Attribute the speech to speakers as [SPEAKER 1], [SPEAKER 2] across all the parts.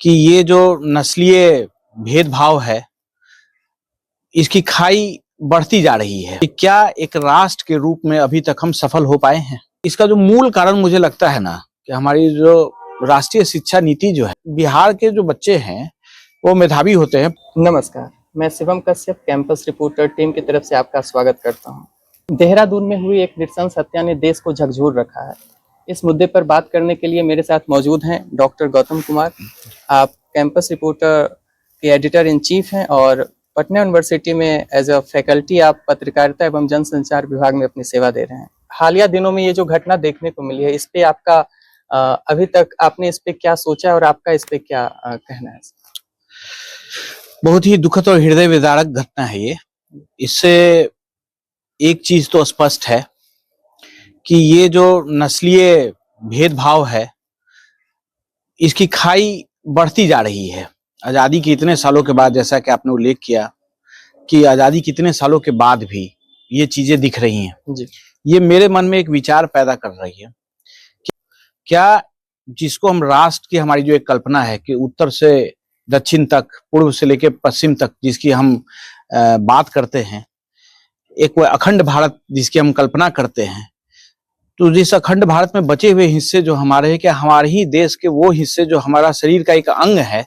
[SPEAKER 1] कि ये जो नस्लीय भेदभाव है, इसकी खाई बढ़ती जा रही है। कि क्या एक राष्ट्र के रूप में अभी तक हम सफल हो पाए हैं? इसका जो मूल कारण मुझे लगता है ना कि हमारी जो राष्ट्रीय शिक्षा नीति जो है, बिहार के जो बच्चे हैं वो मेधावी होते हैं।
[SPEAKER 2] नमस्कार, मैं Shivam Kashyap campus reporter team की तरफ से आपका स्वागत करता हूं। देहरादून में हुई एक नृशंस हत्या ने देश को झकझोर रखा है। इस मुद्दे पर बात करने के लिए मेरे साथ मौजूद हैं डॉक्टर गौतम कुमार। आप कैंपस रिपोर्टर के एडिटर इन चीफ हैं और पटना यूनिवर्सिटी में एज अ फैकल्टी आप पत्रकारिता एवं जनसंचार विभाग में अपनी सेवा दे रहे हैं। हालिया दिनों में ये जो घटना देखने को मिली है, इस पे आपका अभी तक आपने इस पे क्या सोचा और आपका इस पे क्या कहना है?
[SPEAKER 1] बहुत ही दुखद और हृदय विदारक घटना है ये। इससे एक चीज तो स्पष्ट है कि ये जो नस्लीय भेदभाव है, इसकी खाई बढ़ती जा रही है। आजादी के इतने सालों के बाद, जैसा कि आपने उल्लेख किया कि आजादी के इतने सालों के बाद भी ये चीजें दिख रही हैं
[SPEAKER 2] जी।
[SPEAKER 1] ये मेरे मन में एक विचार पैदा कर रही है कि क्या जिसको हम राष्ट्र की, हमारी जो एक कल्पना है कि उत्तर से दक्षिण तक, पूर्व से लेकर पश्चिम तक जिसकी हम बात करते हैं, एक वो अखंड भारत जिसकी हम कल्पना करते हैं, तो जिस अखंड भारत में बचे हुए हिस्से जो हमारे हैं, क्या हमारे ही देश के वो हिस्से जो हमारा शरीर का एक अंग है,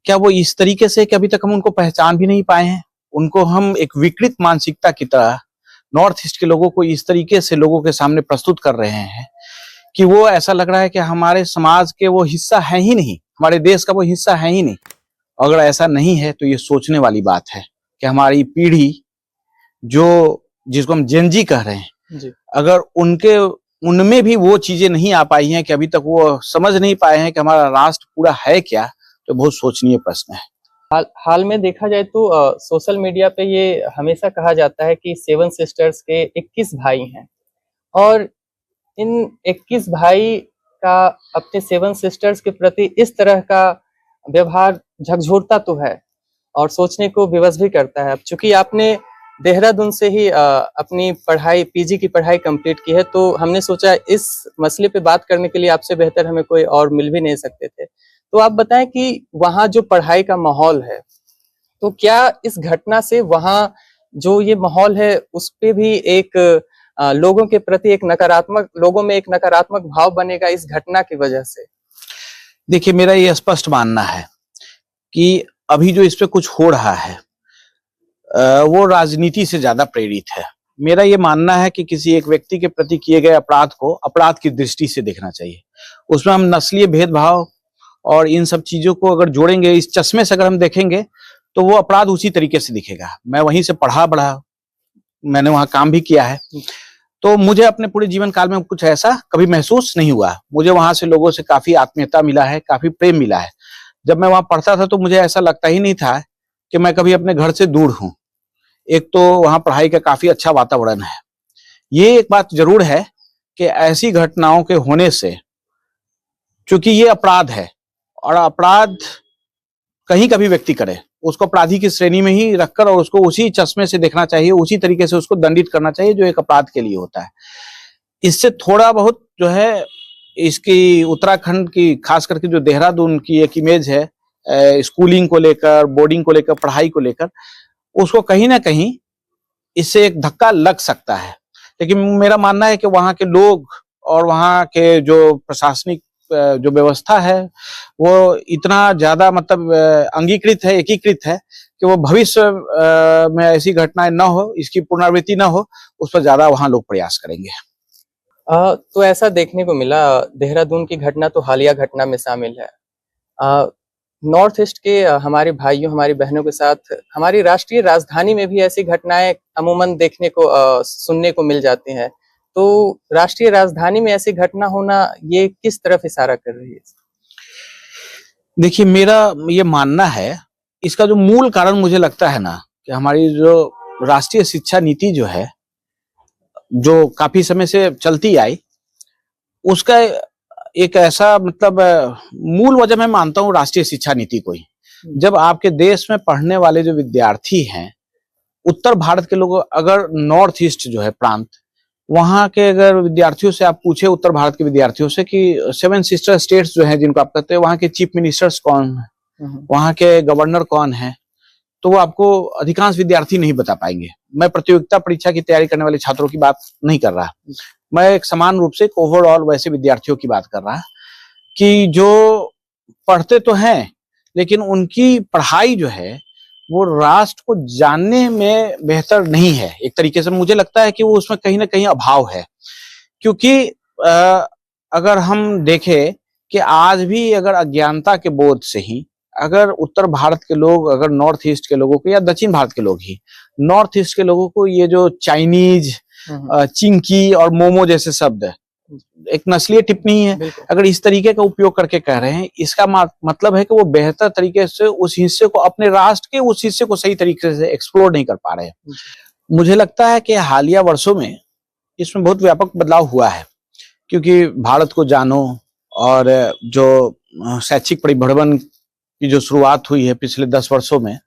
[SPEAKER 1] क्या वो इस तरीके से कि अभी तक हम उनको पहचान भी नहीं पाए हैं? उनको हम एक विकृत मानसिकता की तरह नॉर्थ ईस्ट के लोगों को इस तरीके से लोगों के सामने प्रस्तुत कर रहे हैं कि वो ऐसा लग रहा है कि हमारे समाज के वो हिस्सा है ही नहीं, हमारे देश का वो हिस्सा है ही नहीं। अगर ऐसा नहीं है तो ये सोचने वाली बात है कि हमारी पीढ़ी जो जिसको हम जेन जी कह रहे हैं
[SPEAKER 2] जी।
[SPEAKER 1] अगर उनमें भी वो चीजें नहीं आ पाई हैं कि अभी तक वो समझ नहीं पाए हैं कि हमारा राष्ट्र पूरा है क्या, तो बहुत सोचनीय प्रश्न है।
[SPEAKER 2] हाल में देखा जाए तो सोशल मीडिया पे ये हमेशा कहा जाता है कि 7 सिस्टर्स के 21 भाई हैं और इन 21 भाई का अपने 7 सिस्टर्स के प्रति इस तरह का व्यवहार झकझोरता तो है और सोचने को विवश भी करता है। अब चूंकि आपने देहरादून से ही अपनी पढ़ाई, पीजी की पढ़ाई कंप्लीट की है, तो हमने सोचा इस मसले पे बात करने के लिए आपसे बेहतर हमें कोई और मिल भी नहीं सकते थे। तो आप बताएं कि वहाँ जो पढ़ाई का माहौल है, तो क्या इस घटना से वहाँ जो ये माहौल है उस पे भी एक लोगों के प्रति एक नकारात्मक, लोगों में एक नकारात्मक भाव बनेगा इस घटना की वजह से?
[SPEAKER 1] देखिए, मेरा ये स्पष्ट मानना है कि अभी जो इस पे कुछ हो रहा है वो राजनीति से ज्यादा प्रेरित है। मेरा ये मानना है कि किसी एक व्यक्ति के प्रति किए गए अपराध को अपराध की दृष्टि से देखना चाहिए। उसमें हम नस्लीय भेदभाव और इन सब चीजों को अगर जोड़ेंगे, इस चश्मे से अगर हम देखेंगे, तो वो अपराध उसी तरीके से दिखेगा। मैं वहीं से पढ़ा बढ़ा, मैंने वहां काम भी किया है, तो मुझे अपने पूरे जीवन काल में कुछ ऐसा कभी महसूस नहीं हुआ। मुझे वहां से लोगों से काफी आत्मीयता मिला है, काफी प्रेम मिला है। जब मैं वहां पढ़ता था तो मुझे ऐसा लगता ही नहीं था कि मैं कभी अपने घर से दूर हूं। एक तो वहां पढ़ाई का काफी अच्छा वातावरण है। ये एक बात जरूर है कि ऐसी घटनाओं के होने से, चूंकि ये अपराध है और अपराध कहीं का भी व्यक्ति करे, उसको अपराधी की श्रेणी में ही रखकर और उसको उसी चश्मे से देखना चाहिए, उसी तरीके से उसको दंडित करना चाहिए जो एक अपराध के लिए होता है। इससे थोड़ा बहुत जो है, इसकी उत्तराखंड की, खास करके जो देहरादून की एक इमेज है स्कूलिंग को लेकर, बोर्डिंग को लेकर, पढ़ाई को लेकर, उसको कहीं ना कहीं इससे एक धक्का लग सकता है। लेकिन मेरा मानना है कि वहाँ के लोग और वहाँ के जो प्रशासनिक जो व्यवस्था है वो इतना ज्यादा मतलब अंगीकृत है, एकीकृत है कि वो भविष्य में ऐसी घटनाएं न हो, इसकी पुनरावृत्ति न हो, उस पर ज्यादा वहाँ लोग प्रयास करेंगे।
[SPEAKER 2] तो ऐसा देखने को मिला, देहरादून की घटना तो हालिया घटना में शामिल है। नॉर्थ ईस्ट के हमारे भाइयों, हमारी बहनों के साथ हमारी राष्ट्रीय राजधानी में भी ऐसी घटनाएं अमूमन देखने को, सुनने को मिल जाती हैं। तो राष्ट्रीय राजधानी में ऐसी घटना होना ये किस तरफ इशारा कर रही है?
[SPEAKER 1] देखिए, मेरा ये मानना है, इसका जो मूल कारण मुझे लगता है ना कि हमारी जो राष्ट्रीय शिक्षा नीति जो है, जो काफी समय से चलती आई, उसका एक ऐसा मतलब मूल वजह मैं मानता हूँ राष्ट्रीय शिक्षा नीति को ही। जब आपके देश में पढ़ने वाले जो विद्यार्थी हैं, उत्तर भारत के लोग अगर नॉर्थ ईस्ट जो है प्रांत वहां के अगर विद्यार्थियों से आप पूछे, उत्तर भारत के विद्यार्थियों से, कि 7 सिस्टर स्टेट्स जो हैं जिनको आप कहते हैं, वहां के चीफ मिनिस्टर्स कौन है, वहां के गवर्नर कौन है, तो वो आपको अधिकांश विद्यार्थी नहीं बता पाएंगे। मैं प्रतियोगिता परीक्षा की तैयारी करने वाले छात्रों की बात नहीं कर रहा, मैं एक समान रूप से ओवरऑल वैसे विद्यार्थियों की बात कर रहा कि जो पढ़ते तो हैं लेकिन उनकी पढ़ाई जो है वो राष्ट्र को जानने में बेहतर नहीं है। एक तरीके से मुझे लगता है कि वो उसमें कहीं ना कहीं अभाव है, क्योंकि अगर हम देखें कि आज भी अगर अज्ञानता के बोध से ही अगर उत्तर भारत के लोग, अगर नॉर्थ ईस्ट के लोगों को, या दक्षिण भारत के लोग ही, नॉर्थ ईस्ट के लोगों को ये जो चाइनीज, चिंकी और मोमो जैसे शब्द एक नस्लीय टिप्पणी है, अगर इस तरीके का उपयोग करके कह रहे हैं, इसका मतलब है कि वो बेहतर तरीके से उस हिस्से को, अपने राष्ट्र के उस हिस्से को सही तरीके से एक्सप्लोर नहीं कर पा रहे हैं। मुझे लगता है कि हालिया वर्षों में इसमें बहुत व्यापक बदलाव हुआ है, क्योंकि भारत को जानो और जो शैक्षिक परिभ्रमण की जो शुरुआत हुई है पिछले 10 वर्षों में,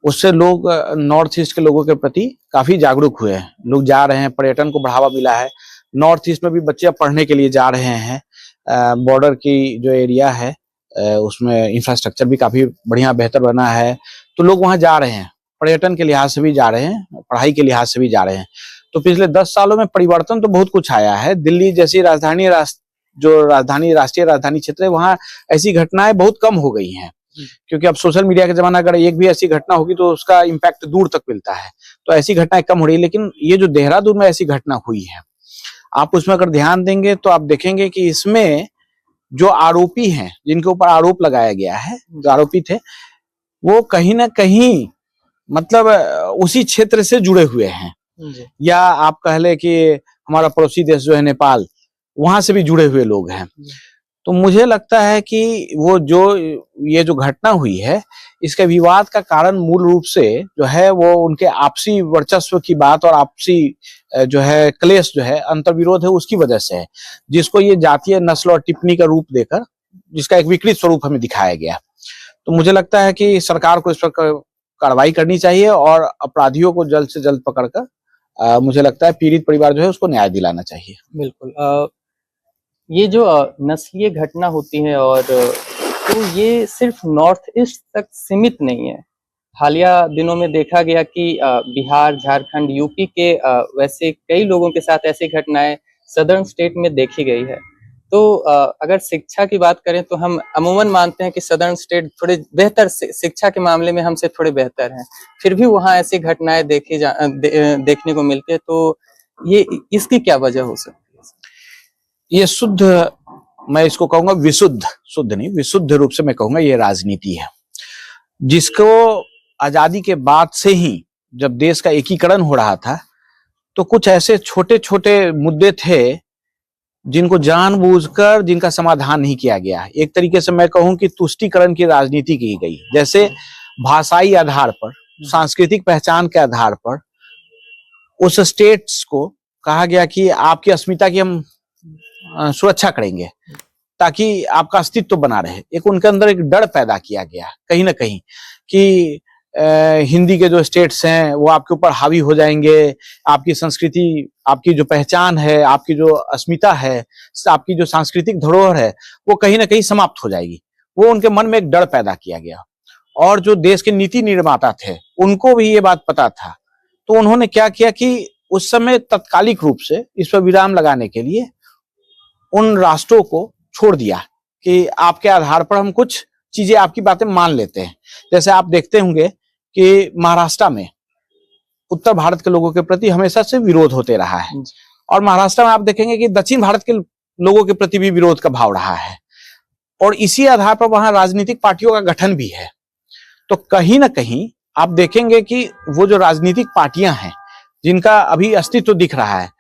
[SPEAKER 1] उससे लोग नॉर्थ ईस्ट के लोगों के प्रति काफी जागरूक हुए हैं। लोग जा रहे हैं, पर्यटन को बढ़ावा मिला है, नॉर्थ ईस्ट में भी बच्चे पढ़ने के लिए जा रहे हैं। बॉर्डर की जो एरिया है उसमें इंफ्रास्ट्रक्चर भी काफी बढ़िया बेहतर बना है, तो लोग वहां जा रहे हैं, पर्यटन के लिहाज से भी जा रहे हैं, पढ़ाई के लिहाज से भी जा रहे हैं। तो पिछले 10 सालों में परिवर्तन तो बहुत कुछ आया है। दिल्ली जैसी राष्ट्रीय राजधानी क्षेत्र है, वहां ऐसी घटनाएं बहुत कम हो गई हैं, क्योंकि अब सोशल मीडिया के जमाना, अगर एक भी ऐसी घटना होगी तो उसका इम्पैक्ट दूर तक मिलता है, तो ऐसी घटनाएं कम हो रही है। लेकिन ये जो देहरादून में ऐसी घटना हुई है, आप उसमें अगर ध्यान देंगे तो आप देखेंगे कि इसमें जो आरोपी हैं, जिनके ऊपर आरोप लगाया गया है, जो आरोपी थे, वो कहीं ना कहीं मतलब उसी क्षेत्र से जुड़े हुए हैं, या आप कह ले कि हमारा पड़ोसी देश जो है नेपाल, वहां से भी जुड़े हुए लोग हैं। तो मुझे लगता है कि ये जो घटना हुई है, इसके विवाद का कारण मूल रूप से जो है वो उनके आपसी वर्चस्व की बात और आपसी जो है क्लेश, जो है अंतर्विरोध है, उसकी वजह से है, जिसको ये जातीय, नस्ल और टिप्पणी का रूप देकर, जिसका एक विकृत स्वरूप हमें दिखाया गया। तो मुझे लगता है कि सरकार को इस पर कार्रवाई करनी चाहिए और अपराधियों को जल्द से जल्द पकड़कर मुझे लगता है पीड़ित परिवार जो है उसको न्याय दिलाना चाहिए।
[SPEAKER 2] बिल्कुल। ये जो नस्लीय घटना होती है, और तो ये सिर्फ नॉर्थ ईस्ट तक सीमित नहीं है। हालिया दिनों में देखा गया कि बिहार, झारखंड, यूपी के वैसे कई लोगों के साथ ऐसी घटनाएं सदर्न स्टेट में देखी गई है। तो अगर शिक्षा की बात करें तो हम अमूमन मानते हैं कि सदर्न स्टेट थोड़े बेहतर शिक्षा के मामले में हमसे थोड़े बेहतर हैं, फिर भी वहाँ ऐसी घटनाएं देखने को मिलती है। तो ये इसकी क्या वजह हो सकती है?
[SPEAKER 1] ये मैं इसको कहूंगा शुद्ध नहीं, विशुद्ध रूप से मैं कहूंगा ये राजनीति है, जिसको आजादी के बाद से ही, जब देश का एकीकरण हो रहा था, तो कुछ ऐसे छोटे छोटे मुद्दे थे जिनको जानबूझकर, जिनका समाधान नहीं किया गया। एक तरीके से मैं कहूं कि तुष्टीकरण की राजनीति की गई, जैसे भाषाई आधार पर, सांस्कृतिक पहचान के आधार पर उस स्टेट्स को कहा गया कि आपकी अस्मिता की हम सुरक्षा करेंगे ताकि आपका अस्तित्व बना रहे। एक उनके अंदर एक डर पैदा किया गया कहीं ना कहीं कि हिंदी के जो स्टेट्स हैं वो आपके ऊपर हावी हो जाएंगे, आपकी संस्कृति, आपकी जो पहचान है, आपकी जो अस्मिता है, आपकी जो सांस्कृतिक धरोहर है, वो कहीं ना कहीं समाप्त हो जाएगी। वो उनके मन में एक डर पैदा किया गया। और जो देश के नीति निर्माता थे उनको भी ये बात पता था, तो उन्होंने क्या किया कि उस समय तत्कालिक रूप से इस पर विराम लगाने के लिए उन राष्ट्रों को छोड़ दिया कि आपके आधार पर हम कुछ चीजें, आपकी बातें मान लेते हैं। जैसे आप देखते होंगे कि महाराष्ट्र में उत्तर भारत के लोगों के प्रति हमेशा से विरोध होते रहा है, और महाराष्ट्र में आप देखेंगे कि दक्षिण भारत के लोगों के प्रति भी विरोध का भाव रहा है, और इसी आधार पर वहां राजनीतिक पार्टियों का गठन भी है। तो कहीं ना कहीं आप देखेंगे कि वो जो राजनीतिक पार्टियां हैं जिनका अभी अस्तित्व दिख रहा है,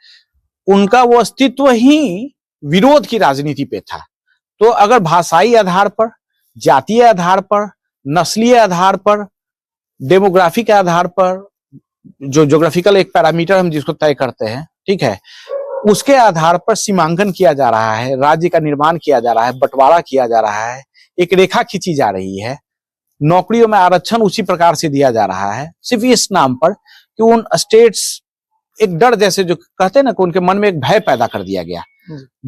[SPEAKER 1] उनका वो अस्तित्व ही विरोध की राजनीति पे था। तो अगर भाषाई आधार पर, जातीय आधार पर, नस्लीय आधार पर, डेमोग्राफी के आधार पर, जो ज्योग्राफिकल एक पैरामीटर हम जिसको तय करते हैं, ठीक है, उसके आधार पर सीमांकन किया जा रहा है, राज्य का निर्माण किया जा रहा है, बंटवारा किया जा रहा है, एक रेखा खींची जा रही है, नौकरियों में आरक्षण उसी प्रकार से दिया जा रहा है, सिर्फ इस नाम पर कि उन स्टेट्स एक डर जैसे जो कहते हैं ना कि उनके मन में एक भय पैदा कर दिया गया।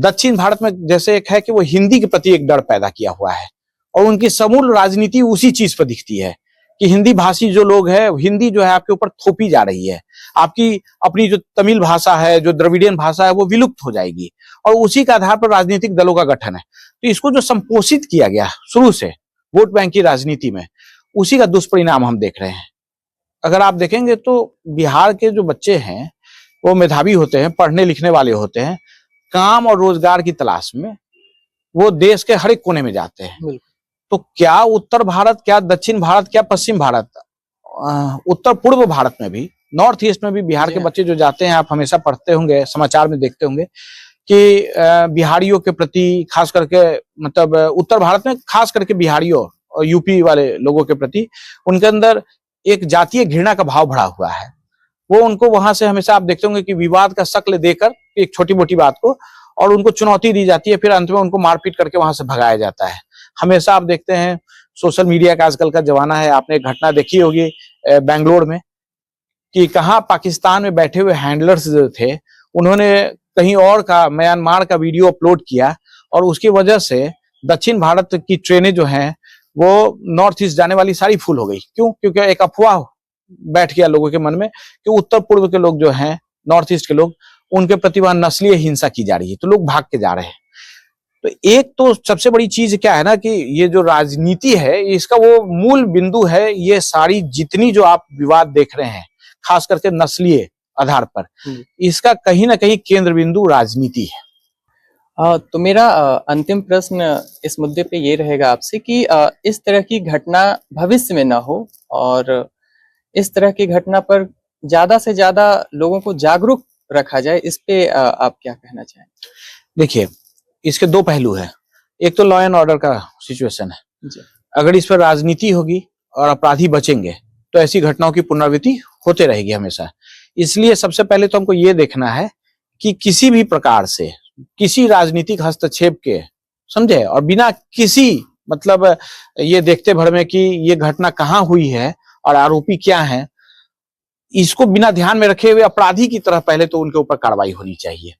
[SPEAKER 1] दक्षिण भारत में जैसे एक है कि वो हिंदी के प्रति एक डर पैदा किया हुआ है और उनकी समूल राजनीति उसी चीज पर दिखती है कि हिंदी भाषी जो लोग हैं, हिंदी जो है आपके ऊपर थोपी जा रही है, आपकी अपनी जो तमिल भाषा है, जो द्रविडियन भाषा है, वो विलुप्त हो जाएगी और उसी के आधार पर राजनीतिक दलों का गठन है। तो इसको जो संपोषित किया गया शुरू से वोट बैंक की राजनीति में, उसी का दुष्परिणाम हम देख रहे हैं। अगर आप देखेंगे तो बिहार के जो बच्चे हैं वो मेधावी होते हैं, पढ़ने लिखने वाले होते हैं, काम और रोजगार की तलाश में वो देश के हर एक कोने में जाते हैं। तो क्या उत्तर भारत, क्या दक्षिण भारत, क्या पश्चिम भारत, उत्तर पूर्व भारत में भी, नॉर्थ ईस्ट में भी बिहार के बच्चे जो जाते हैं, आप हमेशा पढ़ते होंगे, समाचार में देखते होंगे कि बिहारियों के प्रति खास करके, मतलब उत्तर भारत में खास करके बिहारियों और यूपी वाले लोगों के प्रति उनके अंदर एक जातीय घृणा का भाव भरा हुआ है। वो उनको वहां से हमेशा आप देखते होंगे कि विवाद का शक्ल देकर एक छोटी मोटी बात को और उनको चुनौती दी जाती है, फिर अंत में उनको मारपीट करके वहां से भगाया जाता है। हमेशा आप देखते हैं सोशल मीडिया का आजकल का जमाना है, आपने एक घटना देखी होगी बेंगलोर में कि कहाँ पाकिस्तान में बैठे हुए हैंडलर्स जो थे उन्होंने कहीं और का, म्यांमार का वीडियो अपलोड किया और उसकी वजह से दक्षिण भारत की ट्रेनें जो हैं वो नॉर्थ ईस्ट जाने वाली सारी फुल हो गई। क्यों? क्योंकि एक अफवाह बैठ गया लोगों के मन में कि उत्तर पूर्व के लोग जो हैं, नॉर्थ ईस्ट के लोग, उनके प्रति वहां नस्लीय हिंसा की जा रही है, तो लोग भाग के जा रहे हैं। तो एक तो सबसे बड़ी चीज क्या है ना कि ये जो राजनीति है, इसका वो मूल बिंदु है, ये सारी जितनी जो आप विवाद देख रहे हैं खास करके नस्लीय आधार पर, इसका कहीं ना कहीं केंद्र बिंदु राजनीति है।
[SPEAKER 2] तो मेरा अंतिम प्रश्न इस मुद्दे पे ये रहेगा आपसे कि इस तरह की घटना भविष्य में ना हो और इस तरह की घटना पर ज्यादा से ज्यादा लोगों को जागरूक रखा जाए, इस पे आप क्या कहना चाहें?
[SPEAKER 1] देखिए, इसके दो पहलू हैं। एक तो लॉ एंड ऑर्डर का सिचुएशन है
[SPEAKER 2] जी।
[SPEAKER 1] अगर इस पर राजनीति होगी और अपराधी बचेंगे तो ऐसी घटनाओं की पुनरावृत्ति होते रहेगी हमेशा। इसलिए सबसे पहले तो हमको ये देखना है कि किसी भी प्रकार से किसी राजनीतिक हस्तक्षेप के, समझे, और बिना किसी मतलब ये देखते भर में कि ये घटना कहाँ हुई है और आरोपी क्या है, इसको बिना ध्यान में रखे हुए अपराधी की तरह पहले तो उनके ऊपर कार्रवाई होनी चाहिए।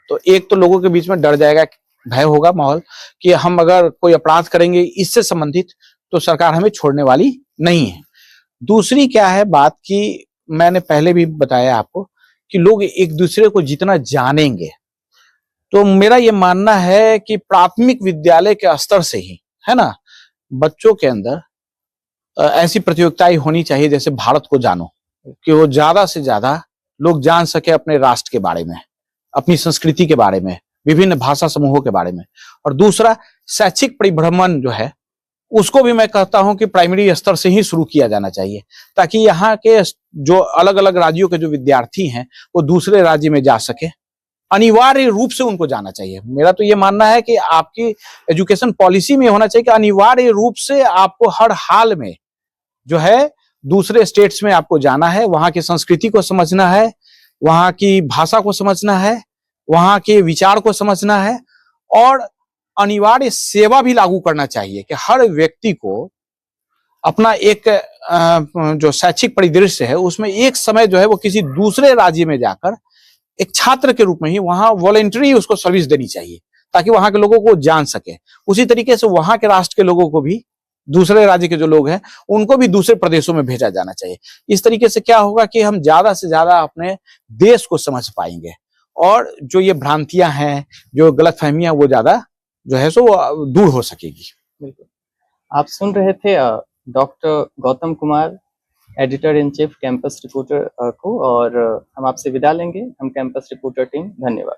[SPEAKER 1] तो एक तो लोगों के बीच में डर जाएगा, भय होगा माहौल कि हम अगर कोई अपराध करेंगे इससे संबंधित तो सरकार हमें छोड़ने वाली नहीं है। दूसरी क्या है बात कि मैंने पहले भी बताया आपको कि लोग एक दूसरे को जितना जानेंगे, तो मेरा ये मानना है कि प्राथमिक विद्यालय के स्तर से ही, है ना, बच्चों के अंदर ऐसी प्रतियोगिताएं होनी चाहिए जैसे भारत को जानो, कि वो ज्यादा से ज्यादा लोग जान सके अपने राष्ट्र के बारे में, अपनी संस्कृति के बारे में, विभिन्न भाषा समूहों के बारे में। और दूसरा, शैक्षिक परिभ्रमण जो है उसको भी मैं कहता हूं कि प्राइमरी स्तर से ही शुरू किया जाना चाहिए, ताकि यहाँ के जो अलग अलग राज्यों के जो विद्यार्थी हैं वो दूसरे राज्य में जा सके। अनिवार्य रूप से उनको जाना चाहिए। मेरा तो ये मानना है कि आपकी एजुकेशन पॉलिसी में होना चाहिए कि अनिवार्य रूप से आपको हर हाल में जो है दूसरे स्टेट्स में आपको जाना है, वहां की संस्कृति को समझना है, वहां की भाषा को समझना है, वहां के विचार को समझना है और अनिवार्य सेवा भी लागू करना चाहिए कि हर व्यक्ति को अपना एक जो शैक्षिक परिदृश्य है उसमें एक समय जो है वो किसी दूसरे राज्य में जाकर एक छात्र के रूप में ही वहां वॉलंटरी उसको सर्विस देनी चाहिए, ताकि वहां के लोगों को जान सके। उसी तरीके से वहां के राष्ट्र के लोगों को भी, दूसरे राज्य के जो लोग हैं उनको भी दूसरे प्रदेशों में भेजा जाना चाहिए। इस तरीके से क्या होगा कि हम ज्यादा से ज्यादा अपने देश को समझ पाएंगे और जो ये भ्रांतियां हैं, जो गलतफहमियां, वो ज्यादा जो है सो दूर हो सकेगी।
[SPEAKER 2] बिल्कुल। आप सुन रहे थे doctor Gautam Kumar, editor in chief campus reporter को, और हम आपसे विदा लेंगे। हम कैंपस रिपोर्टर टीम, धन्यवाद।